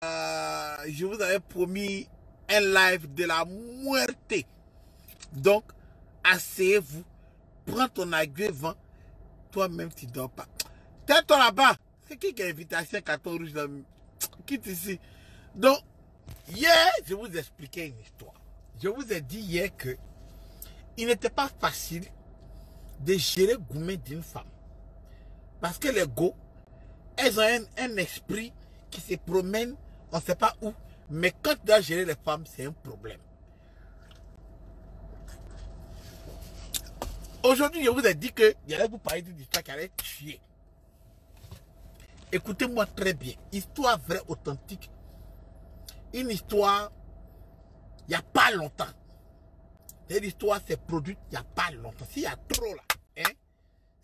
je vous avais promis un live de la muerte. Donc, asseyez-vous, prends ton aiguille, vent. Toi-même, tu ne dors pas. Tais-toi là-bas. C'est qui a invitation carton rouge là? Quitte ici. Donc, hier, je vous expliquais une histoire. Je vous ai dit hier que il n'était pas facile de gérer le gourmet d'une femme. Parce que les go, elles ont un esprit qui se promène, on ne sait pas où. Mais quand tu dois gérer les femmes, c'est un problème. Aujourd'hui, je vous ai dit que j'allais vous parler d'une histoire qui allait tuer. Écoutez-moi très bien. Histoire vraie, authentique. Une histoire, il n'y a pas longtemps. Cette histoire s'est produite il n'y a pas longtemps. S'il y a trop là, hein,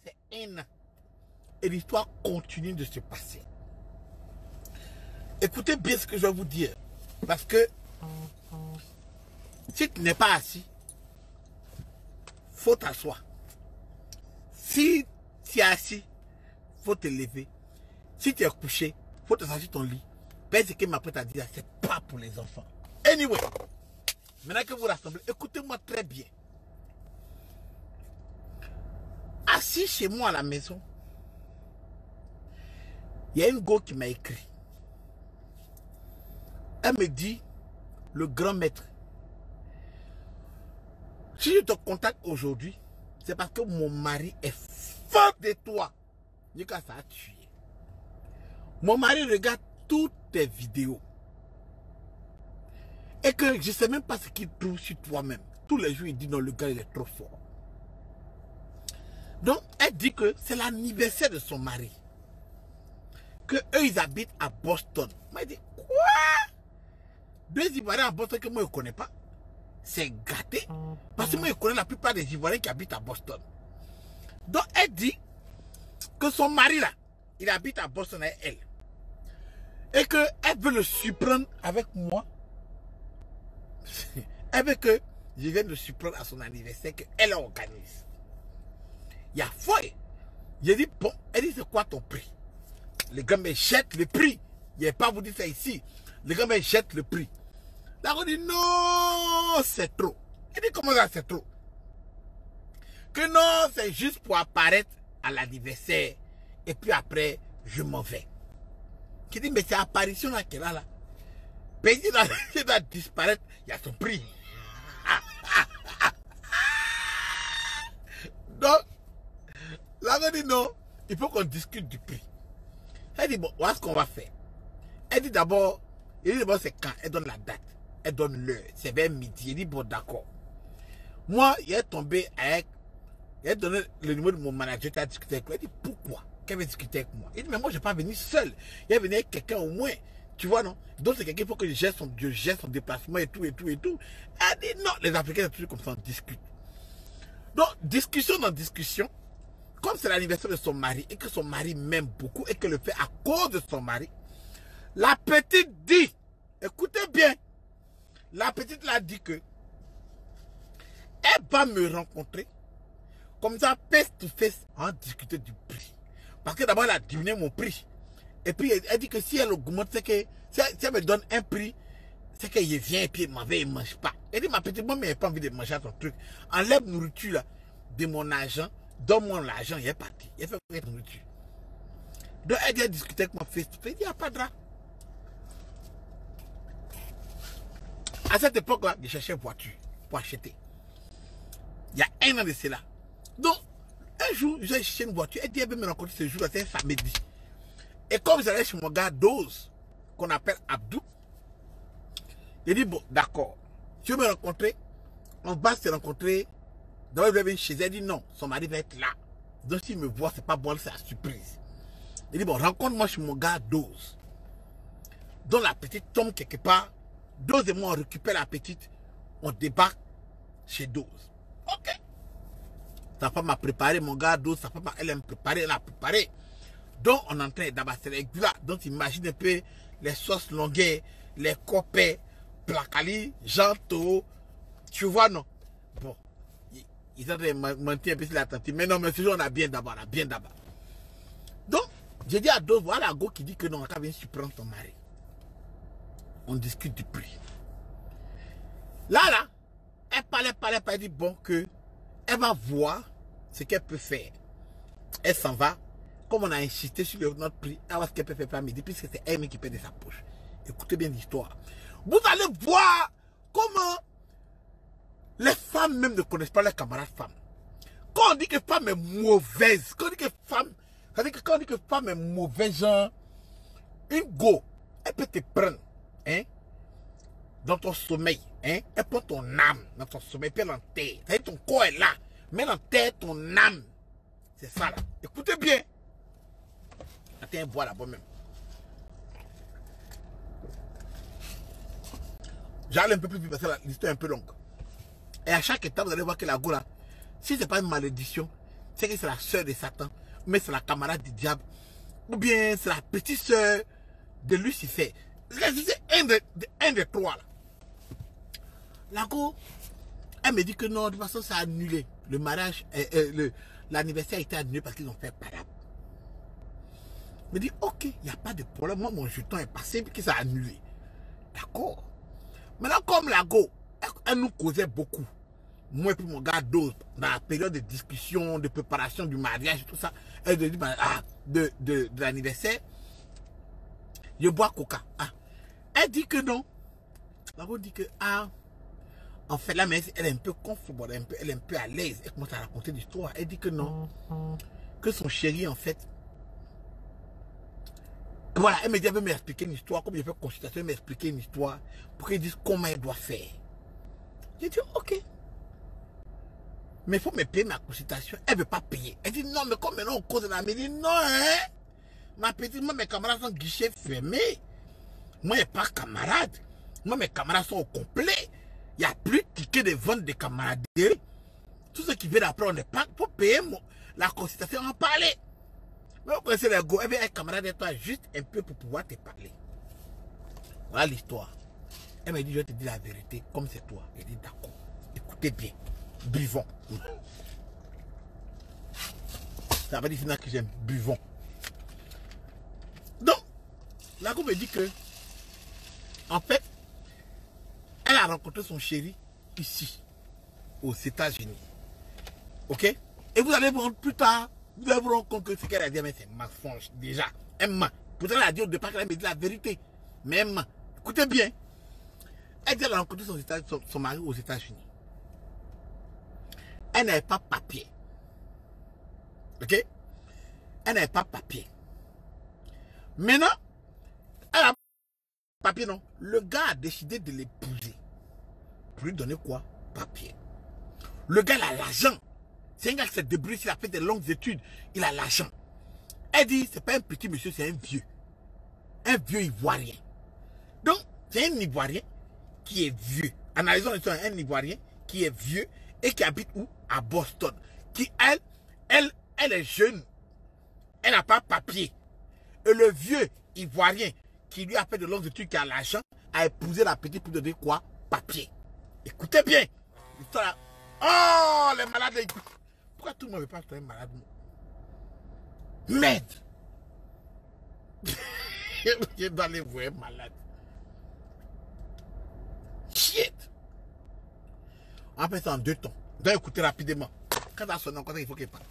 c'est un an. Et l'histoire continue de se passer. Écoutez bien ce que je vais vous dire. Parce que si tu n'es pas assis, il faut t'asseoir. Si tu es assis, il faut te lever. Si tu es couché, il faut te sortir ton lit. Mais ce que ma prête a dit, c'est pas pour les enfants. Anyway, maintenant que vous rassemblez, écoutez-moi très bien. Assis chez moi à la maison, il y a une go qui m'a écrit. Elle me dit, le grand maître, si je te contacte aujourd'hui, c'est parce que mon mari est fan de toi. Nika, ça a tué. Mon mari regarde toutes tes vidéos. Et que je ne sais même pas ce qu'il trouve sur toi-même. Tous les jours, il dit non, le gars, il est trop fort. Donc, elle dit que c'est l'anniversaire de son mari. Que eux, ils habitent à Boston. Moi, elle dit, quoi? Deux Ivoiriens à Boston que moi, je ne connais pas. C'est gâté. Parce que moi, je connais la plupart des Ivoiriens qui habitent à Boston. Donc, elle dit que son mari, là, il habite à Boston avec elle. Et qu'elle veut le surprendre avec moi. Elle veut que je vienne le surprendre à son anniversaire qu'elle organise. Il y a foi. J'ai dit, bon, elle dit, c'est quoi ton prix? Le gars me jette le prix. Il n'y a pas vous dire ça ici. Le gars me jette le prix. Là, on dit, non, c'est trop. Elle dit, comment ça, c'est trop? Que non, c'est juste pour apparaître à l'anniversaire. Et puis après, je m'en vais. Qui dit, mais c'est apparition là qu'elle a là. Pays là, il va disparaître, il y a son prix. Donc, là, on dit non, il faut qu'on discute du prix. Elle dit, bon, voilà ce qu'on va faire. Elle dit d'abord, c'est quand? Elle donne la date. Elle donne l'heure. C'est vers midi. Elle dit, bon, d'accord. Moi, il est tombé avec, il a donné le numéro de mon manager qui a discuté avec lui. Elle dit, pourquoi? Qu'elle veut discuter avec moi? Il dit, mais moi, je ne vais pas venir seul. Il va venir avec quelqu'un au moins. Tu vois, non? Donc, c'est quelqu'un, il faut que je gère son déplacement et tout, et tout, et tout. Elle dit, non, les Africains, c'est toujours comme ça, on discute. Donc, discussion dans discussion, comme c'est l'anniversaire de son mari, et que son mari m'aime beaucoup, et qu'elle le fait à cause de son mari, la petite dit, écoutez bien, la petite l'a dit que, elle va me rencontrer, comme ça, face to face, en discuter du prix. Parce que d'abord, elle a diminué mon prix. Et puis, elle dit que si elle augmente, c'est que si elle me donne un prix, c'est qu'elle vient et puis elle m'en va et ne mange pas. Elle dit, ma petite, moi, mais elle n'a pas envie de manger ton truc. Enlève nourriture là, de mon argent, donne-moi l'argent, il est parti. Il fait quoi nourriture? Donc, elle vient discuter avec moi face to face. Il n'y a pas de drap. À cette époque-là, je cherchais une voiture pour acheter. Il y a un an de cela. Donc, un jour, j'ai cherché une voiture. Elle dit, elle veut me rencontrer ce jour-là, c'est un samedi. Et comme j'allais chez mon gars Dose, qu'on appelle Abdou, il dit, bon, d'accord. Tu veux me rencontrer? On va se rencontrer. D'abord, il va venir chez elle. Elle dit, non, son mari va être là. Donc, s'il me voit, c'est pas bon, c'est la surprise. Il dit, bon, rencontre-moi chez mon gars Dose. Donc, la petite tombe quelque part. Dose et moi, on récupère la petite. On débarque chez Dose. Ok. Sa femme m'a préparé, mon gars Dose, sa femme, elle a préparé, elle a préparé. Donc, on est en train d'abasser les glas. Donc, imagine un peu les sauces longues, les copains, placali, janto. Tu vois, non? Bon, ils ont menti un peu sur la tante. Mais non, mais ce jour, on a bien d'abord, Donc, j'ai dit à Dose, voilà Go qui dit que non, on va venir surprendre ton mari. On discute du prix. Là, elle parlait, elle dit bon que elle va voir ce qu'elle peut faire. Elle s'en va. Comme on a insisté sur notre prix, elle va voir ce qu'elle peut faire à midi, puisque c'est elle-même qui paie de sa poche. Écoutez bien l'histoire. Vous allez voir comment les femmes même ne connaissent pas leurs camarades femmes. Quand on dit que femme est mauvaise, quand on dit que femme, quand on dit que femme est mauvaise, genre, une go, elle peut te prendre, hein, dans ton sommeil, hein, elle prend ton âme dans ton sommeil, puis elle enterre. C'est-à-dire ton corps est là, mais elle enterre ton âme. C'est ça là. Écoutez bien. Attends, un bois là-bas même. J'allais un peu plus vite parce que l'histoire est un peu longue. Et à chaque étape, vous allez voir que la go là, si ce n'est pas une malédiction, c'est que c'est la soeur de Satan, mais c'est la camarade du diable, ou bien c'est la petite soeur de Lucifer. C'est un des trois là. La go, elle me dit que non, de toute façon, ça a annulé. Le mariage, l'anniversaire a été annulé parce qu'ils ont fait parade. Je me dis, ok, il n'y a pas de problème. Moi, mon jeton est passé et que ça a annulé. D'accord. Maintenant, comme la go, elle nous causait beaucoup. Moi et puis mon gars d'autres, dans la période de discussion, de préparation du mariage et tout ça, elle me dit, de l'anniversaire, je bois coca. Ah. Elle dit que non. La go dit que, en fait, la mère, elle est un peu confortable, elle est un peu à l'aise. Elle commence à raconter l'histoire. Elle dit que non. Que son chéri, en fait, voilà, elle me dit, elle veut m'expliquer une histoire. Comme je fais consultation, elle m'expliquer une histoire pour qu'elle dise comment elle doit faire. J'ai dit, ok. Mais il faut me payer ma consultation. Elle ne veut pas payer. Elle dit, non, mais comme maintenant on cause de la mairie, non, hein. Ma petite, moi, mes camarades sont guichets fermés. Moi, je n'ai pas camarades. Moi, mes camarades sont au complet. Il n'y a plus de tickets de vente de camaraderie. Tout ce qui vient d'après, on n'est pas pour payer la consultation, en parler. Mais vous connaissez les go, elle vient un camarade de toi juste un peu pour pouvoir te parler. Voilà l'histoire. Elle me dit, je vais te dire la vérité, comme c'est toi. Elle dit, d'accord. Écoutez bien. Buvons. Ça va dire finalement que j'aime. Buvons. Donc, la go me dit que, en fait, elle a rencontré son chéri ici, aux États-Unis. Ok? Et vous allez voir plus tard, vous allez vous rendre compte que ce qu'elle a dit, mais c'est mensonge déjà. Elle ment. Pourtant, elle a dit au départ qu'elle me dit la vérité. Mais elle ment. Écoutez bien. Elle dit qu'elle a rencontré son mari aux États-Unis. Elle n'avait pas papier. Ok? Elle n'avait pas papier. Maintenant, elle a papier, non. Le gars a décidé de l'épouser. Pour lui donner quoi? Papier. Le gars, il a l'argent. C'est un gars qui s'est débrouillé, il a fait des longues études. Il a l'argent. Elle dit, c'est pas un petit monsieur, c'est un vieux. Un vieux ivoirien. Donc, c'est un ivoirien qui est vieux. Analysons un ivoirien qui est vieux et qui habite où? À Boston. Qui, elle est jeune. Elle n'a pas papier. Et le vieux ivoirien qui lui a fait de longues études, qui a l'argent, a épousé la petite pour donner quoi? Papier. Écoutez bien. L'histoire. Oh, les malades, écoute. Pourquoi tout le monde ne veut pas être un malade? Merde. Je dois les voir malades. Shit. On fait ça en 2 temps. Donc écoutez rapidement. Quand ça sonne, il faut qu'il parte.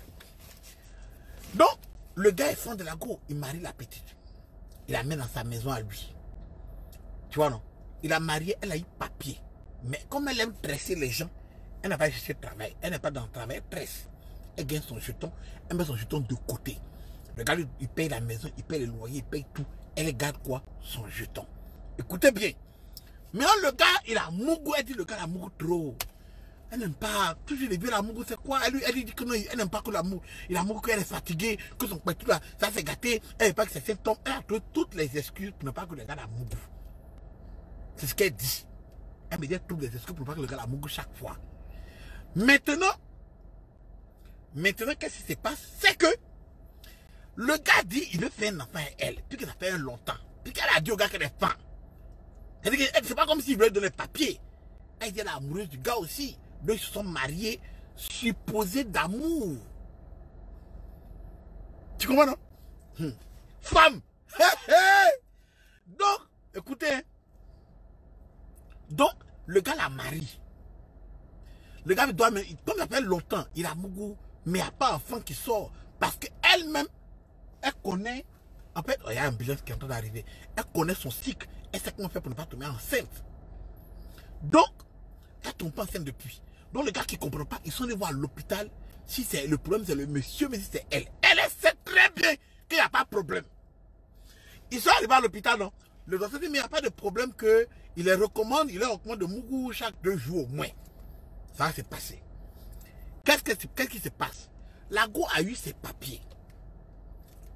Donc, le gars est fond de la go. Il marie la petite. Il la met dans sa maison à lui. Tu vois, non? Il a marié, elle a eu papier. Mais comme elle aime tresser les gens, elle n'a pas cherché de travail. Elle n'est pas dans le travail, elle tresse. Elle gagne son jeton, elle met son jeton de côté. Le gars, il paye la maison, il paye le loyer, il paye tout. Elle garde quoi? Son jeton. Écoutez bien. Maintenant, le gars, il a mougou. Elle dit, le gars, il a mougou trop. Elle n'aime pas. Toujours les vieux, la mougou, c'est quoi? Elle dit que non, elle n'aime pas que l'amour. Il a mougou, qu'elle est fatiguée, que son tout là, ça s'est gâté. Elle n'aime pas que ses symptômes. Elle a trouvé toutes les excuses pour ne pas que le gars la mougou. C'est ce qu'elle dit. Elle me dit toutes les excuses pour ne pas que le gars la mougou chaque fois. Maintenant, qu'est-ce qui se passe? C'est que le gars dit il veut faire un enfant à elle, puis que ça fait longtemps. Puis qu'elle a dit au gars qu'elle est femme. C'est pas comme s'il voulait donner papier. Elle dit elle est amoureuse du gars aussi. Donc ils se sont mariés, supposés d'amour. Tu comprends, non? Femme. Donc, écoutez, Donc, le gars la marie. Le gars doit, comme ça fait longtemps, il a Mougou, mais il n'y a pas d'enfant qui sort. Parce qu'elle-même, elle connaît, en fait, il y a un ambulance qui est en train d'arriver. Elle connaît son cycle. Elle sait comment faire pour ne pas tomber enceinte. Donc, elle ne tombe pas enceinte depuis. Donc, le gars qui ne comprend pas, ils sont allés voir à l'hôpital. Si c'est le problème, c'est le monsieur, mais si c'est elle. Elle sait très bien qu'il n'y a pas de problème. Ils sont arrivés à l'hôpital, non? Le docteur dit, mais il n'y a pas de problème il leur recommande de Mougou chaque 2 jours au moins. Ça s'est passé. Qu'est-ce qui se passe? La go a eu ses papiers.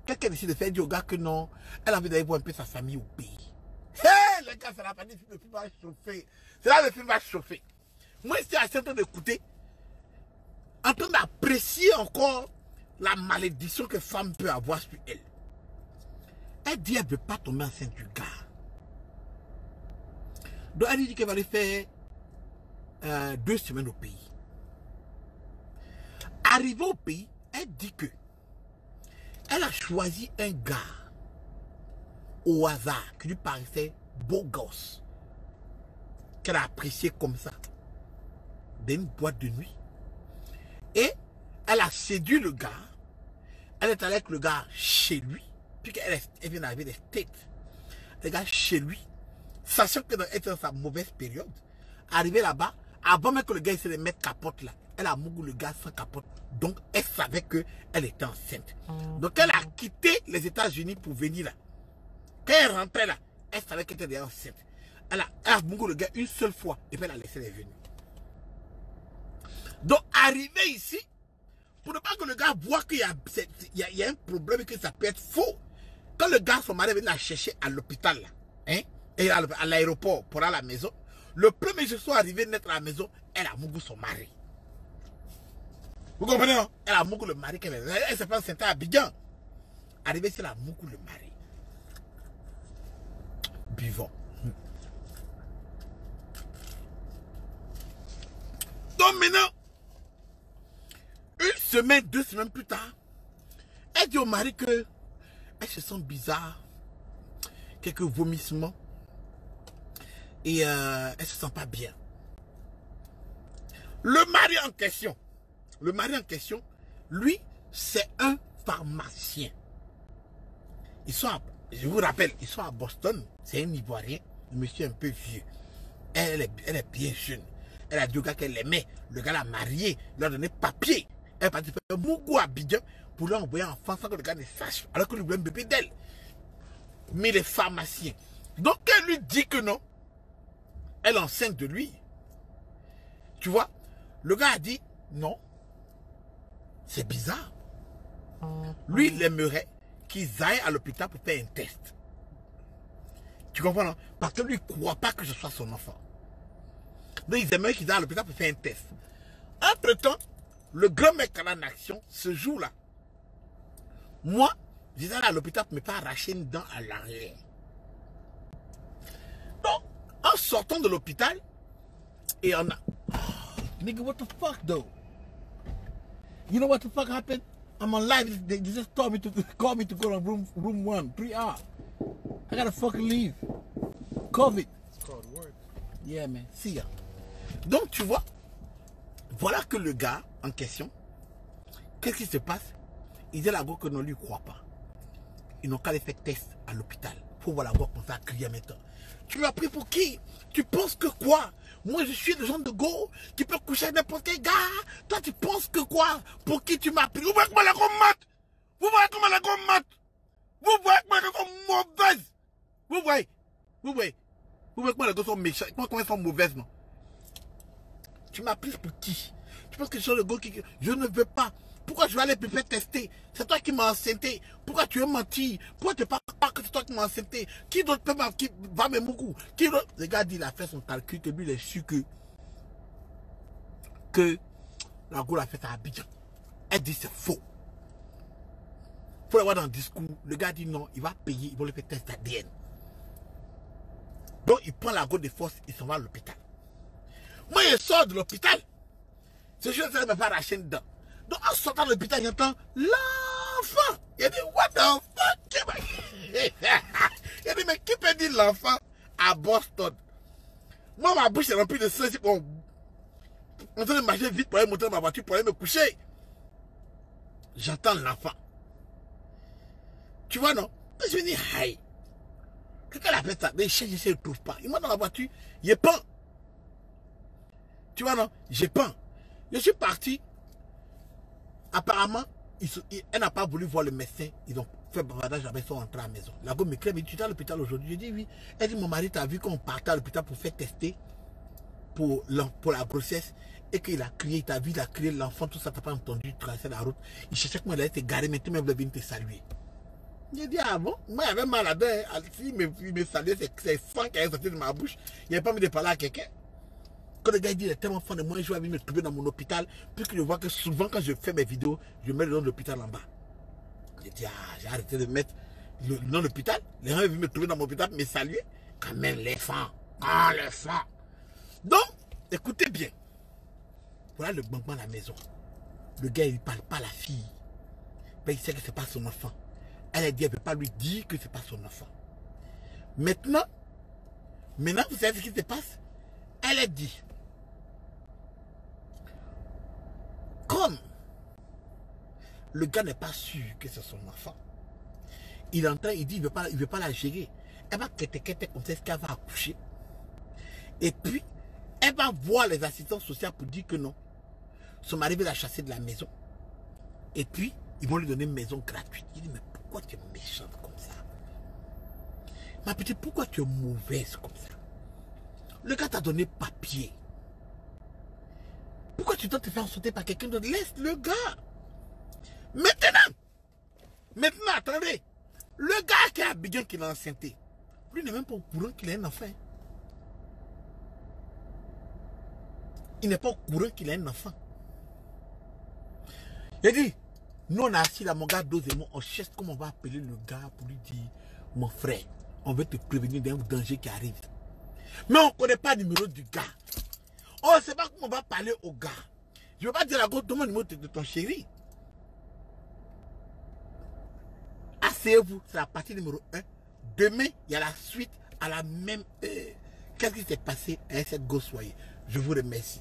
Quelqu'un décide de faire dire au gars que non, elle a envie d'aller voir un peu sa famille au pays. Hé, les gars, ça n'a pas dit que le film va chauffer. C'est là que le film va chauffer. Moi, je suis en train d'écouter, en train d'apprécier encore la malédiction que femme peut avoir sur elle. Elle dit qu'elle ne veut pas tomber enceinte du gars. Donc elle dit qu'elle va aller faire 2 semaines au pays. Arrivée au pays, elle dit que elle a choisi un gars au hasard qui lui paraissait beau gosse, qu'elle a apprécié comme ça, dans une boîte de nuit. Et elle a séduit le gars. Elle est allée avec le gars chez lui, puis qu'elle vient d'arriver des States. Le gars chez lui, sachant qu'elle était dans sa mauvaise période, arrivé là-bas, avant même que le gars essaie de mettre capote là, elle a mouru le gars sans capote. Donc elle savait qu'elle était enceinte. Donc elle a quitté les États-Unis pour venir là. Quand elle rentrait là, elle savait qu'elle était déjà enceinte. Elle a mouru le gars une seule fois et puis elle a laissé les venir. Donc arrivé ici, pour ne pas que le gars voit qu'il y a un problème et que ça peut être faux. Quand le gars, son mari vient la chercher à l'hôpital là, hein, et à l'aéroport pour aller à la maison, le premier jour sont arrivés naître à la maison, elle a mouru son mari. Vous comprenez, non? Elle a mouru le mari qu'elle elle s'est fait enceinte à Abidjan. Arrivée ici, elle a mouru le mari. Buvons. Donc maintenant, 1 semaine, 2 semaines plus tard, elle dit au mari que elle se sent bizarre, quelques vomissements, et elle se sent pas bien. Le mari en question, lui, c'est un pharmacien. Je vous rappelle, ils sont à Boston, c'est un Ivoirien, le monsieur est un peu vieux. Elle est bien jeune. Elle a dit au gars qu'elle aimait, le gars l'a marié, il a donné papier. Elle est partie faire beaucoup à Abidjan pour lui envoyer un enfant sans que le gars ne sache, alors que lui voulait un bébé d'elle. Mais les pharmaciens. Donc elle lui dit que non, elle est enceinte de lui. Tu vois, le gars a dit non, c'est bizarre. Lui, il aimerait qu'ils aillent à l'hôpital pour faire un test. Tu comprends, non? Parce que lui, il ne croit pas que ce soit son enfant. Donc, ils aimeraient qu'ils aillent à l'hôpital pour faire un test. Entre-temps, le grand mec en action, ce jour-là, moi, j'étais allé à l'hôpital pour ne pas arracher une dent à l'arrière. Donc, en sortant de l'hôpital, et on a... Oh, nigga, what the fuck, though? You know what the fuck happened? I'm on live. They just told me to call me to go to room 1, 3R. I gotta fucking leave. COVID. It's called work. Yeah, man. See ya. Donc, tu vois, voilà que le gars en question, qu'est-ce qui se passe? Il dit à la go que ne lui croit pas. Ils n'ont qu'à aller faire test à l'hôpital. Pour voir la go comme ça à crier maintenant. Tu m'as pris pour qui? Tu penses que quoi? Moi, je suis le genre de go qui peut coucher avec n'importe quel gars. Toi, tu penses que quoi? Pour qui tu m'as pris? Vous voyez comment la gomme mate? Vous voyez comment la gomme mate? Vous voyez comment la gomme mauvaise? Vous voyez comment les gars sont méchants? Comment ils sont mauvaises, non? Tu m'as pris pour qui? Tu penses que je suis le gars qui... Je ne veux pas. Pourquoi je vais aller me faire tester? C'est toi qui m'as enceinté. Pourquoi tu veux mentir? Pourquoi tu ne parles pas que c'est toi qui m'as enceinté? Qui d'autre peut qui va me mourir? Qui d'autre? Le gars dit, il a fait son calcul, que lui, il est sûr que la go l'a fait à Abidjan. Elle dit c'est faux. Il faut le voir dans le discours. Le gars dit non, il va payer, il va le faire test ADN. Donc il prend la go de force, il s'en va à l'hôpital. Moi, je sors de l'hôpital. Ce jour, je ne vais pas arracher une dent. Donc en sortant de l'hôpital, j'entends l'enfant. Il dit, what the fuck? Il dit, mais qui peut dire l'enfant à Boston? Moi, ma bouche est remplie de sang. On en train de marcher vite pour aller monter dans ma voiture, pour aller me coucher. J'entends l'enfant. Tu vois, non? Je me dis, aïe. Quelqu'un l'appelle ça. Mais je ne le trouve pas. Il m'a dans la voiture. Il est pas. Tu vois, non? J'ai pas. Je suis parti. Apparemment, elle n'a pas voulu voir le médecin. Ils ont fait bavardage avec son entrée à la maison. La gomme me crée, mais tu es à l'hôpital aujourd'hui. Je dis oui. Elle dit, mon mari t'a vu qu'on partait à l'hôpital pour faire tester pour la grossesse. Et qu'il a crié, il t'a vu, il a crié, l'enfant, tout ça, t'as pas entendu, traverser la route. Il cherchait comment il allait te garer, mais tu m'as venu te saluer. J'ai dit, ah bon? Moi, il y avait mal à deux. S'il me saluait, c'est sang qui est sorti de ma bouche. Il n'avait pas mis de parler à quelqu'un. Quand le gars dit, il est tellement fan de moi, je vais venir me trouver dans mon hôpital. Puisque je vois que souvent, quand je fais mes vidéos, je mets le nom de l'hôpital en bas. J'ai dit, ah, j'ai arrêté de mettre le nom de l'hôpital. Les gens viennent me trouver dans mon hôpital, me saluer. Quand même, les fans. Ah, les fans. Donc, écoutez bien. Voilà le banquement à la maison. Le gars, il ne parle pas à la fille. Mais il sait que ce n'est pas son enfant. Elle a dit, elle ne veut pas lui dire que ce n'est pas son enfant. Maintenant, vous savez ce qui se passe? Elle a dit, comme le gars n'est pas sûr que c'est son enfant, il est en train, il dit, il ne veut pas la gérer. Elle va quêter comme ça, est-ce qu'elle va accoucher? Et puis, elle va voir les assistants sociaux pour dire que non. Son mari veut la chasser de la maison. Et puis, ils vont lui donner une maison gratuite. Il dit, mais pourquoi tu es méchante comme ça? Ma petite, pourquoi tu es mauvaise comme ça? Le gars t'a donné papier. Pourquoi tu dois te faire sauter par quelqu'un d'autre? Laisse le gars. Maintenant, attendez. Le gars qui a Abidjan, qui l'a enceinté, lui n'est même pas au courant qu'il a un enfant. Il n'est pas au courant qu'il a un enfant. Il dit, nous on a assis là, mon gars, on cherche comment on va appeler le gars pour lui dire, mon frère, on veut te prévenir d'un danger qui arrive. Mais on ne connaît pas le numéro du gars. On ne sait pas comment on va parler au gars. Je ne veux pas dire à gauche, donne-moi le numéro de ton chéri. Asseyez-vous, c'est la partie numéro 1. Demain, il y a la suite à la même heure. Qu'est-ce qui s'est passé à cette gosse soyez? Je vous remercie.